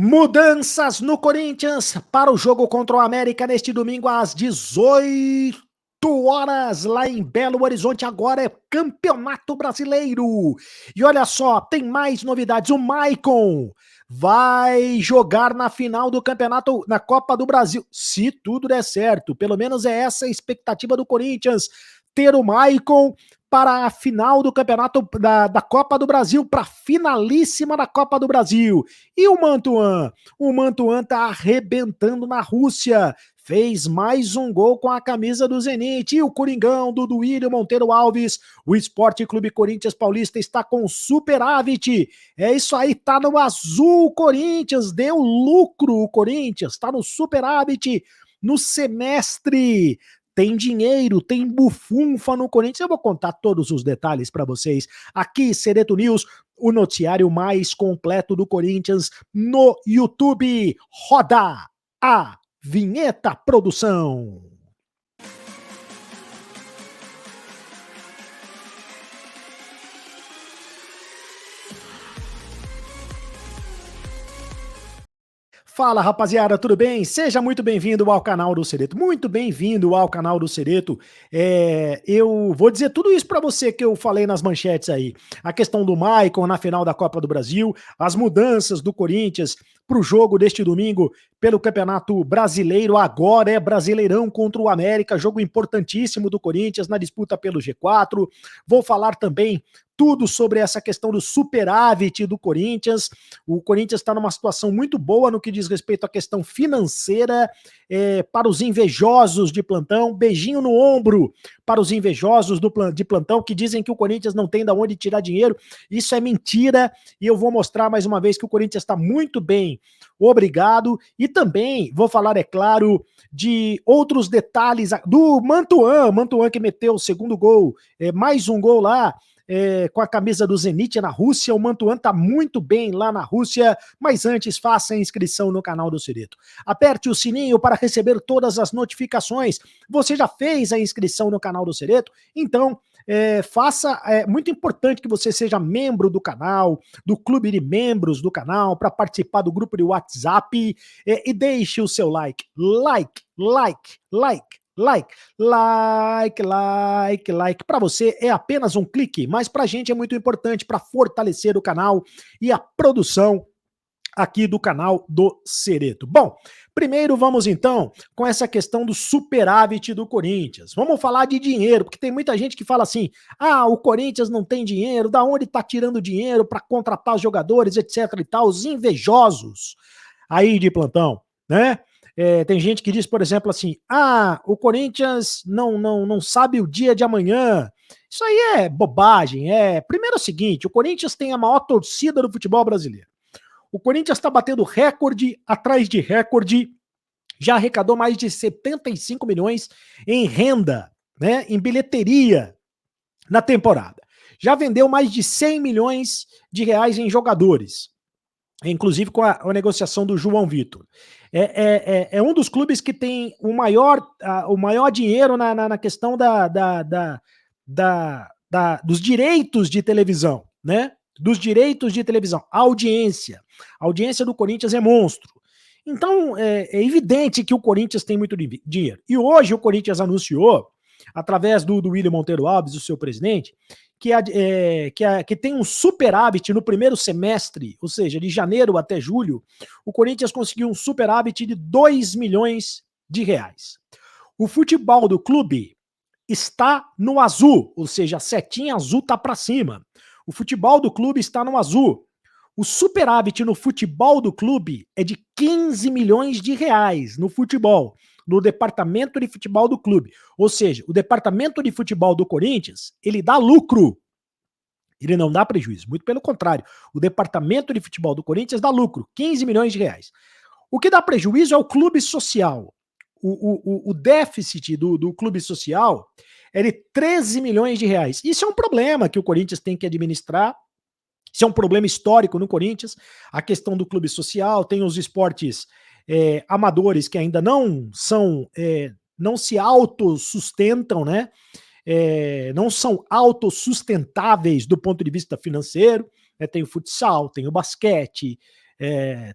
Mudanças no Corinthians para o jogo contra o América neste domingo às 18 horas lá em Belo Horizonte. Agora é Campeonato Brasileiro. E olha só, tem mais novidades. O Maicon vai jogar na final do campeonato, na Copa do Brasil, se tudo der certo. Pelo menos é essa a expectativa do Corinthians, ter o Maicon para a final do campeonato da Copa do Brasil, para a finalíssima da Copa do Brasil. E o Mantuan? O Mantuan tá arrebentando na Rússia. Fez mais um gol com a camisa do Zenit. E o Coringão do Duílio Monteiro Alves, o Esporte Clube Corinthians Paulista está com superávit. É isso aí, tá no azul o Corinthians, deu lucro o Corinthians, tá no superávit no semestre. Tem dinheiro, tem bufunfa no Corinthians. Eu vou contar todos os detalhes para vocês aqui, Cereto News, o noticiário mais completo do Corinthians no YouTube. Roda a vinheta, produção. Fala, rapaziada, tudo bem? Seja muito bem-vindo ao canal do Cereto. Muito bem-vindo ao canal do Cereto. Eu vou dizer tudo isso para você que eu falei nas manchetes aí. A questão do Maicon na final da Copa do Brasil, as mudanças do Corinthians para o jogo deste domingo pelo Campeonato Brasileiro. Agora é Brasileirão contra o América, jogo importantíssimo do Corinthians na disputa pelo G4. Vou falar também tudo sobre essa questão do superávit do Corinthians. O Corinthians está numa situação muito boa no que diz respeito à questão financeira, para os invejosos de plantão. Beijinho no ombro para os invejosos de plantão que dizem que o Corinthians não tem de onde tirar dinheiro. Isso é mentira e eu vou mostrar mais uma vez que o Corinthians está muito bem, obrigado. E também vou falar, é claro, de outros detalhes do Mantuan que meteu o segundo gol, mais um gol lá, com a camisa do Zenit na Rússia. O Mantuan tá muito bem lá na Rússia, mas antes faça a inscrição no canal do Cereto. Aperte o sininho para receber todas as notificações. Você já fez a inscrição no canal do Cereto? Então, faça, é muito importante que você seja membro do canal, do clube de membros do canal, para participar do grupo de WhatsApp, e deixe o seu like, like. Para você é apenas um clique, mas pra gente é muito importante para fortalecer o canal e a produção aqui do canal do Cereto. Bom, primeiro vamos então com essa questão do superávit do Corinthians. Vamos falar de dinheiro, porque tem muita gente que fala assim: ah, o Corinthians não tem dinheiro, da onde tá tirando dinheiro para contratar os jogadores, etc e tal, os invejosos aí de plantão, né? Tem gente que diz, por exemplo, assim: ah, o Corinthians não sabe o dia de amanhã. Isso aí é bobagem. Primeiro é o seguinte: o Corinthians tem a maior torcida do futebol brasileiro. O Corinthians está batendo recorde atrás de recorde, já arrecadou mais de 75 milhões em renda, né, em bilheteria na temporada. Já vendeu mais de 100 milhões de reais em jogadores, inclusive com a negociação do João Vitor. É um dos clubes que tem o maior dinheiro na questão dos direitos de televisão, né? Dos direitos de televisão. A audiência do Corinthians é monstro. Então, é evidente que o Corinthians tem muito dinheiro. E hoje o Corinthians anunciou, através do Duílio Monteiro Alves, o seu presidente, que tem um superávit no primeiro semestre, ou seja, de janeiro até julho, o Corinthians conseguiu um superávit de 2 milhões de reais. O futebol do clube está no azul, ou seja, a setinha azul está para cima. O futebol do clube está no azul. O superávit no futebol do clube é de 15 milhões de reais no futebol, no departamento de futebol do clube. Ou seja, o departamento de futebol do Corinthians, ele dá lucro. Ele não dá prejuízo, muito pelo contrário. O departamento de futebol do Corinthians dá lucro, 15 milhões de reais. O que dá prejuízo é o clube social. O déficit do clube social é de 13 milhões de reais. Isso é um problema que o Corinthians tem que administrar. Isso é um problema histórico no Corinthians. A questão do clube social, tem os esportes amadores que ainda não se autossustentam, né? Não são autossustentáveis do ponto de vista financeiro. Tem o futsal, tem o basquete,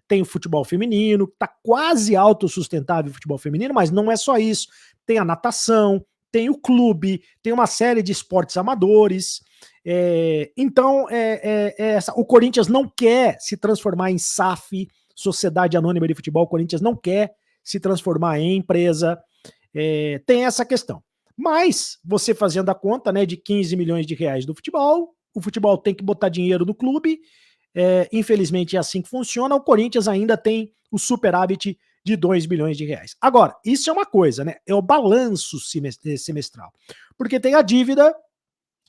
tem o futebol feminino, está quase autossustentável o futebol feminino, mas não é só isso. Tem a natação, tem o clube, tem uma série de esportes amadores. Então, o Corinthians não quer se transformar em SAF, Sociedade Anônima de Futebol. O Corinthians não quer se transformar em empresa. Tem essa questão. Mas, você fazendo a conta, né, de 15 milhões de reais do futebol, o futebol tem que botar dinheiro no clube, infelizmente é assim que funciona, o Corinthians ainda tem o superávit de 2 bilhões de reais. Agora, isso é uma coisa, né? É o balanço semestral. Porque tem a dívida,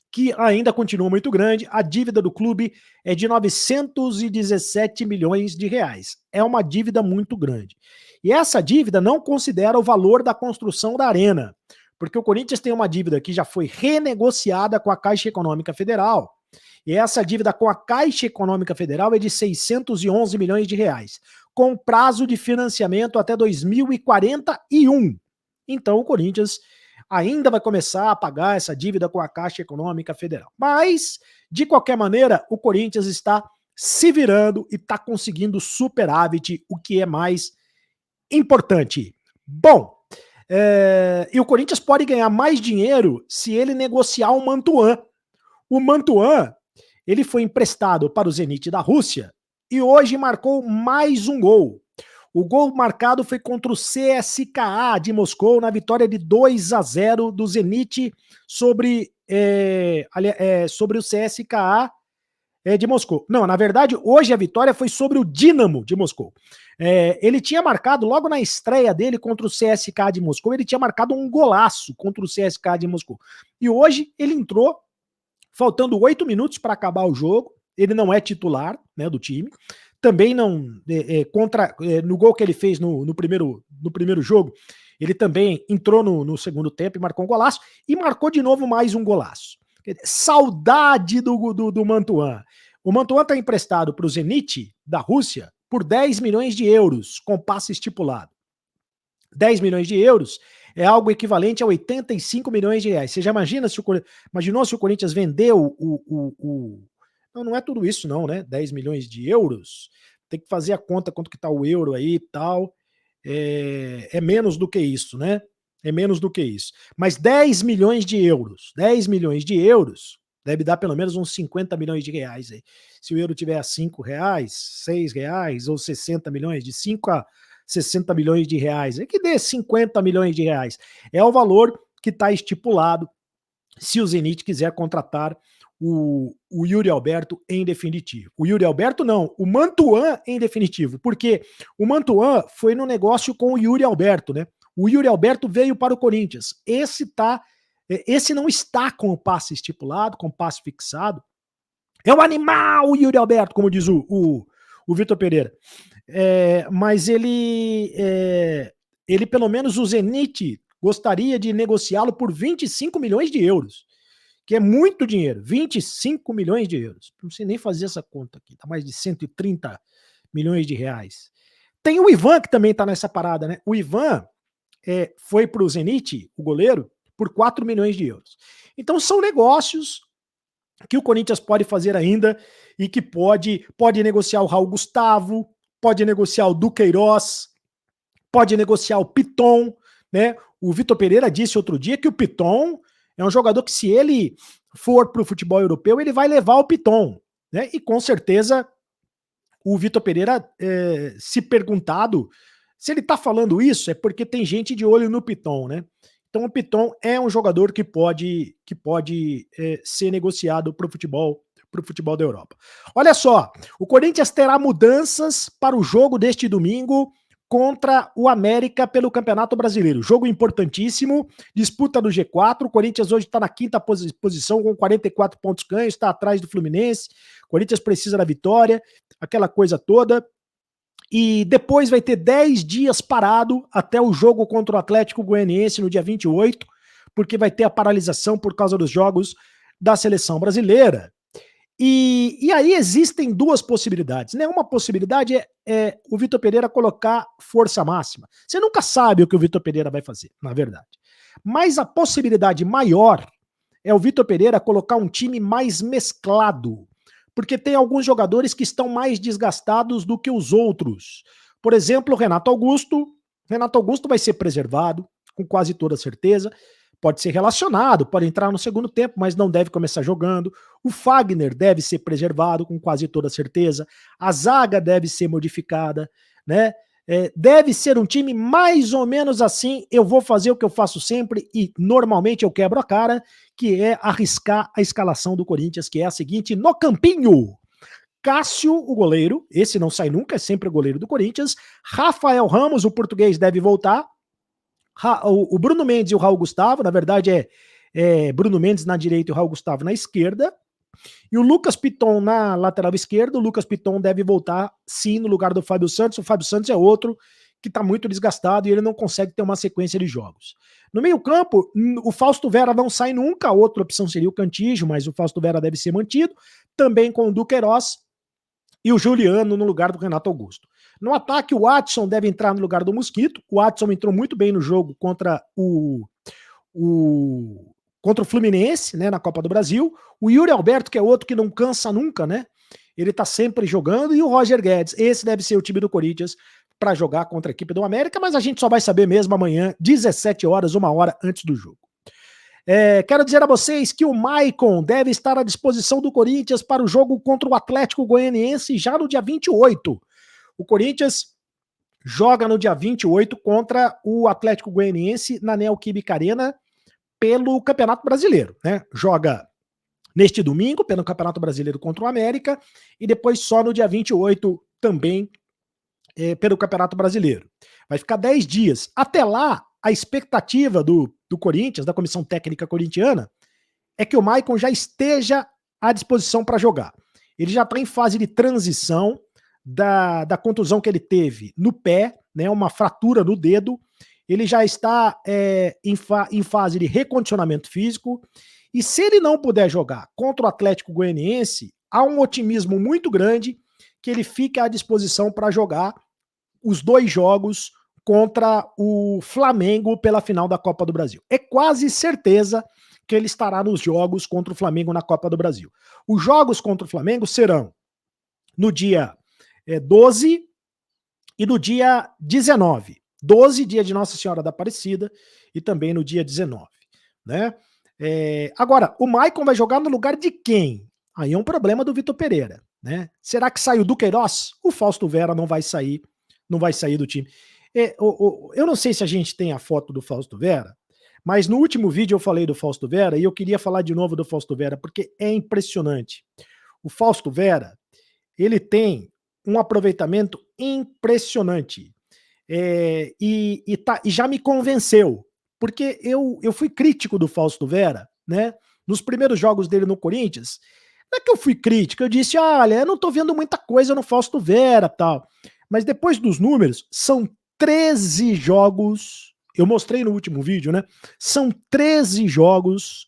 que ainda continua muito grande. A dívida do clube é de 917 milhões de reais. É uma dívida muito grande. E essa dívida não considera o valor da construção da arena, porque o Corinthians tem uma dívida que já foi renegociada com a Caixa Econômica Federal. E essa dívida com a Caixa Econômica Federal é de 611 milhões de reais, com prazo de financiamento até 2041. Então o Corinthians ainda vai começar a pagar essa dívida com a Caixa Econômica Federal. Mas, de qualquer maneira, o Corinthians está se virando e está conseguindo superávit, o que é mais importante. Bom, e o Corinthians pode ganhar mais dinheiro se ele negociar o Mantuan. O Mantuan, ele foi emprestado para o Zenit da Rússia e hoje marcou mais um gol. O gol marcado foi contra o CSKA de Moscou, na vitória de 2-0 do Zenit sobre o CSKA de Moscou. Não, na verdade, hoje a vitória foi sobre o Dinamo de Moscou. Ele tinha marcado, logo na estreia dele contra o CSKA de Moscou, ele tinha marcado um golaço contra o CSKA de Moscou. E hoje ele entrou, faltando 8 minutos para acabar o jogo. Ele não é titular, né, do time. Também não, no gol que ele fez no primeiro jogo, ele também entrou no segundo tempo e marcou um golaço, e marcou de novo mais um golaço. Saudade do Mantuan. O Mantuan está emprestado para o Zenit da Rússia por 10 milhões de euros, com passe estipulado. 10 milhões de euros é algo equivalente a 85 milhões de reais. Você já imaginou se o Corinthians vendeu Não é tudo isso não, né? 10 milhões de euros. Tem que fazer a conta quanto que tá o euro aí e tal. É menos do que isso, né? É menos do que isso. Mas 10 milhões de euros. 10 milhões de euros deve dar pelo menos uns 50 milhões de reais aí. Se o euro tiver a 5 reais, 6 reais ou 60 milhões, de 5 a 60 milhões de reais, é que dê 50 milhões de reais. É o valor que está estipulado se o Zenit quiser contratar o Yuri Alberto em definitivo. O Yuri Alberto não, o Mantuan em definitivo, porque o Mantuan foi no negócio com o Yuri Alberto, né? O Yuri Alberto veio para o Corinthians. Esse não está com o passe estipulado, com o passe fixado. É um animal o Yuri Alberto, como diz o Vitor Pereira. Mas ele pelo menos o Zenit gostaria de negociá-lo por 25 milhões de euros, que é muito dinheiro, 25 milhões de euros. Não sei nem fazer essa conta aqui, tá mais de 130 milhões de reais. Tem o Ivan, que também tá nessa parada, né? O Ivan foi pro Zenit, o goleiro, por 4 milhões de euros. Então são negócios que o Corinthians pode fazer ainda e que pode negociar o Raul Gustavo, pode negociar o Duqueiroz, pode negociar o Piton, né? O Vitor Pereira disse outro dia que o Piton é um jogador que, se ele for para o futebol europeu, ele vai levar o Piton, né? E com certeza o Vitor Pereira, se perguntado se ele está falando isso, é porque tem gente de olho no Piton, né? Então o Piton é um jogador que pode ser negociado para o futebol da Europa. Olha só, o Corinthians terá mudanças para o jogo deste domingo contra o América pelo Campeonato Brasileiro. Jogo importantíssimo, disputa do G4. O Corinthians hoje está na quinta posição com 44 pontos ganhos, está atrás do Fluminense. O Corinthians precisa da vitória, aquela coisa toda. E depois vai ter 10 dias parado até o jogo contra o Atlético Goianiense no dia 28, porque vai ter a paralisação por causa dos jogos da seleção brasileira. E aí existem duas possibilidades, né? Uma possibilidade é o Vitor Pereira colocar força máxima. Você nunca sabe o que o Vitor Pereira vai fazer, na verdade. Mas a possibilidade maior é o Vitor Pereira colocar um time mais mesclado, porque tem alguns jogadores que estão mais desgastados do que os outros. Por exemplo, o Renato Augusto. Renato Augusto vai ser preservado, com quase toda certeza. Pode ser relacionado, pode entrar no segundo tempo, mas não deve começar jogando. O Fagner deve ser preservado, com quase toda certeza. A zaga deve ser modificada, né? Deve ser um time mais ou menos assim. Eu vou fazer o que eu faço sempre e normalmente eu quebro a cara, que é arriscar a escalação do Corinthians, que é a seguinte: no campinho, Cássio, o goleiro, esse não sai nunca, é sempre o goleiro do Corinthians. Rafael Ramos, o português, deve voltar. O Bruno Mendes e o Raul Gustavo, na verdade é Bruno Mendes na direita e o Raul Gustavo na esquerda. E o Lucas Piton na lateral esquerda. O Lucas Piton deve voltar, sim, no lugar do Fábio Santos. O Fábio Santos é outro que está muito desgastado e ele não consegue ter uma sequência de jogos. No meio-campo, o Fausto Vera não sai nunca. A outra opção seria o Cantígio, mas o Fausto Vera deve ser mantido. Também com o Duqueiroz e o Juliano no lugar do Renato Augusto. No ataque, o Watson deve entrar no lugar do Mosquito. O Watson entrou muito bem no jogo contra contra o Fluminense, né, na Copa do Brasil. O Yuri Alberto, que é outro que não cansa nunca, né? Ele tá sempre jogando. E o Roger Guedes. Esse deve ser o time do Corinthians para jogar contra a equipe do América, mas a gente só vai saber mesmo amanhã, 17 horas, 1 hora antes do jogo. Quero dizer a vocês que o Maicon deve estar à disposição do Corinthians para o jogo contra o Atlético Goianiense já no dia 28. O Corinthians joga no dia 28 contra o Atlético Goianiense na Neoquímica Arena pelo Campeonato Brasileiro, né? Joga neste domingo pelo Campeonato Brasileiro contra o América e depois só no dia 28 também pelo Campeonato Brasileiro. Vai ficar 10 dias. Até lá, a expectativa do Corinthians, da comissão técnica corintiana, é que o Maicon já esteja à disposição para jogar. Ele já está em fase de transição da contusão que ele teve no pé, né, uma fratura no dedo. Ele já está em fase de recondicionamento físico. E se ele não puder jogar contra o Atlético Goianiense, há um otimismo muito grande que ele fique à disposição para jogar os 2 jogos contra o Flamengo pela final da Copa do Brasil. É quase certeza que ele estará nos jogos contra o Flamengo na Copa do Brasil. Os jogos contra o Flamengo serão no dia 12 e no dia 19. 12, dia de Nossa Senhora da Aparecida, e também no dia 19. Né? Agora, o Maicon vai jogar no lugar de quem? Aí é um problema do Vitor Pereira. Né? Será que sai o Duqueiroz? O Fausto Vera não vai sair do time. Eu não sei se a gente tem a foto do Fausto Vera, mas no último vídeo eu falei do Fausto Vera e eu queria falar de novo do Fausto Vera, porque é impressionante. O Fausto Vera, ele tem um aproveitamento impressionante. E já me convenceu, porque eu fui crítico do Fausto Vera, né? Nos primeiros jogos dele no Corinthians, não é que eu fui crítico, eu disse, olha, eu não tô vendo muita coisa no Fausto Vera, tal. Mas depois dos números, são 13 jogos, eu mostrei no último vídeo, né? São 13 jogos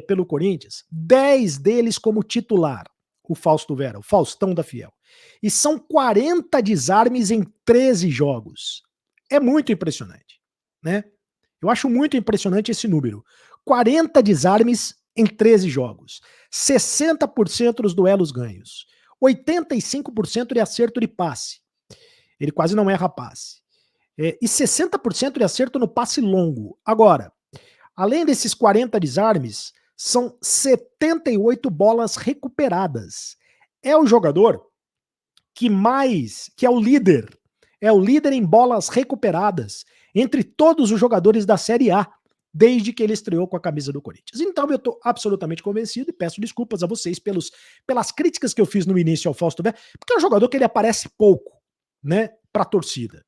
pelo Corinthians, 10 deles como titular, o Fausto Vera, o Faustão da Fiel. E são 40 desarmes em 13 jogos. É muito impressionante, né? Eu acho muito impressionante esse número. 40 desarmes em 13 jogos. 60% dos duelos ganhos. 85% de acerto de passe. Ele quase não erra passe. E 60% de acerto no passe longo. Agora, além desses 40 desarmes, são 78 bolas recuperadas. É o jogador que é o líder em bolas recuperadas entre todos os jogadores da Série A, desde que ele estreou com a camisa do Corinthians. Então eu estou absolutamente convencido e peço desculpas a vocês pelas críticas que eu fiz no início ao Fausto Vera, porque é um jogador que ele aparece pouco, né, para a torcida.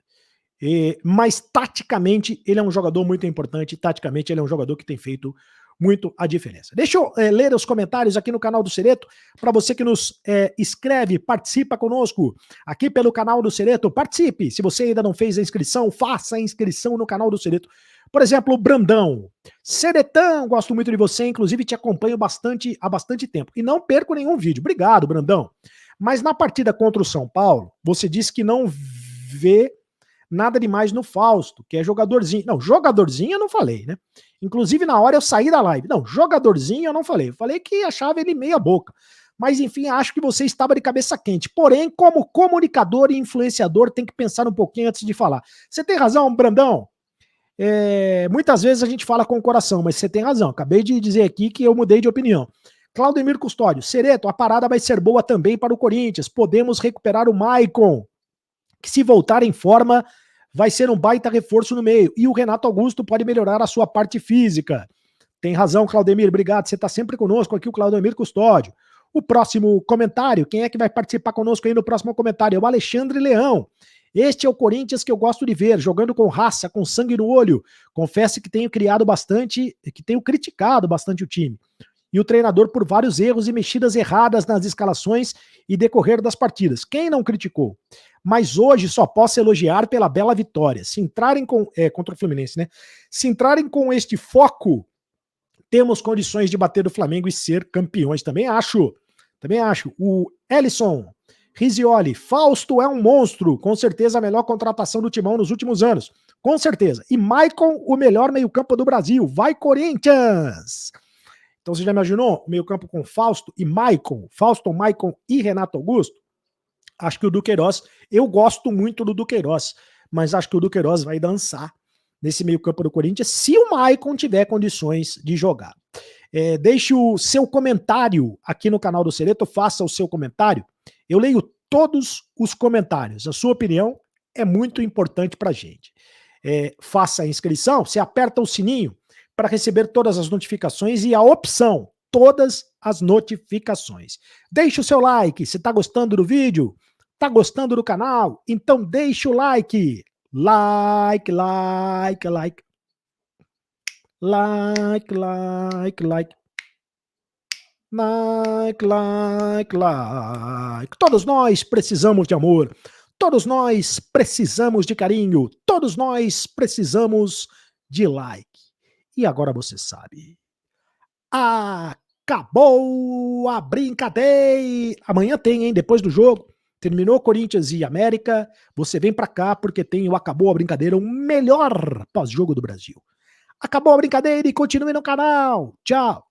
Mas taticamente ele é um jogador muito importante, taticamente ele é um jogador que tem feito muito a diferença. Deixa eu ler os comentários aqui no canal do Cereto, para você que nos escreve, participa conosco aqui pelo canal do Cereto, participe, se você ainda não fez a inscrição, faça a inscrição no canal do Cereto. Por exemplo, o Brandão, Ceretão, gosto muito de você, inclusive te acompanho há bastante tempo, e não perco nenhum vídeo, obrigado Brandão. Mas na partida contra o São Paulo, você disse que não vê nada demais no Fausto, que é jogadorzinho. Não, jogadorzinho eu não falei, né? Inclusive na hora eu saí da live. Não, jogadorzinho eu não falei. Eu falei que achava ele meia boca. Mas enfim, acho que você estava de cabeça quente. Porém, como comunicador e influenciador, tem que pensar um pouquinho antes de falar. Você tem razão, Brandão. Muitas vezes a gente fala com o coração, mas você tem razão. Acabei de dizer aqui que eu mudei de opinião. Claudemir Custódio, Cereto, a parada vai ser boa também para o Corinthians. Podemos recuperar o Maicon, que se voltar em forma, vai ser um baita reforço no meio. E o Renato Augusto pode melhorar a sua parte física. Tem razão, Claudemir, obrigado. Você está sempre conosco aqui, o Claudemir Custódio. O próximo comentário, quem é que vai participar conosco aí no próximo comentário? É o Alexandre Leão. Este é o Corinthians que eu gosto de ver, jogando com raça, com sangue no olho. Confesso que tenho criticado bastante o time. E o treinador por vários erros e mexidas erradas nas escalações e decorrer das partidas. Quem não criticou? Mas hoje só posso elogiar pela bela vitória. Se entrarem contra o Fluminense, né? Se entrarem com este foco, temos condições de bater o Flamengo e ser campeões. Também acho. O Ellison Rizioli, Fausto é um monstro. Com certeza a melhor contratação do Timão nos últimos anos. Com certeza. E Maicon, o melhor meio-campo do Brasil. Vai, Corinthians! Então você já imaginou o meio-campo com Fausto e Maicon? Fausto, Maicon e Renato Augusto? Acho que o Duqueiroz, eu gosto muito do Duqueiroz, mas acho que o Duqueiroz vai dançar nesse meio-campo do Corinthians se o Maicon tiver condições de jogar. Deixe o seu comentário aqui no canal do Cereto, faça o seu comentário. Eu leio todos os comentários. A sua opinião é muito importante pra gente. Faça a inscrição, você aperta o sininho para receber todas as notificações e a opção, todas as notificações. Deixe o seu like, se está gostando do vídeo, está gostando do canal, então deixe o like. Like. Todos nós precisamos de amor. Todos nós precisamos de carinho. Todos nós precisamos de like. E agora você sabe. Acabou a brincadeira. Amanhã tem, hein? Depois do jogo. Terminou Corinthians e América. Você vem pra cá porque tem o Acabou a Brincadeira, o melhor pós-jogo do Brasil. Acabou a brincadeira e continue no canal. Tchau.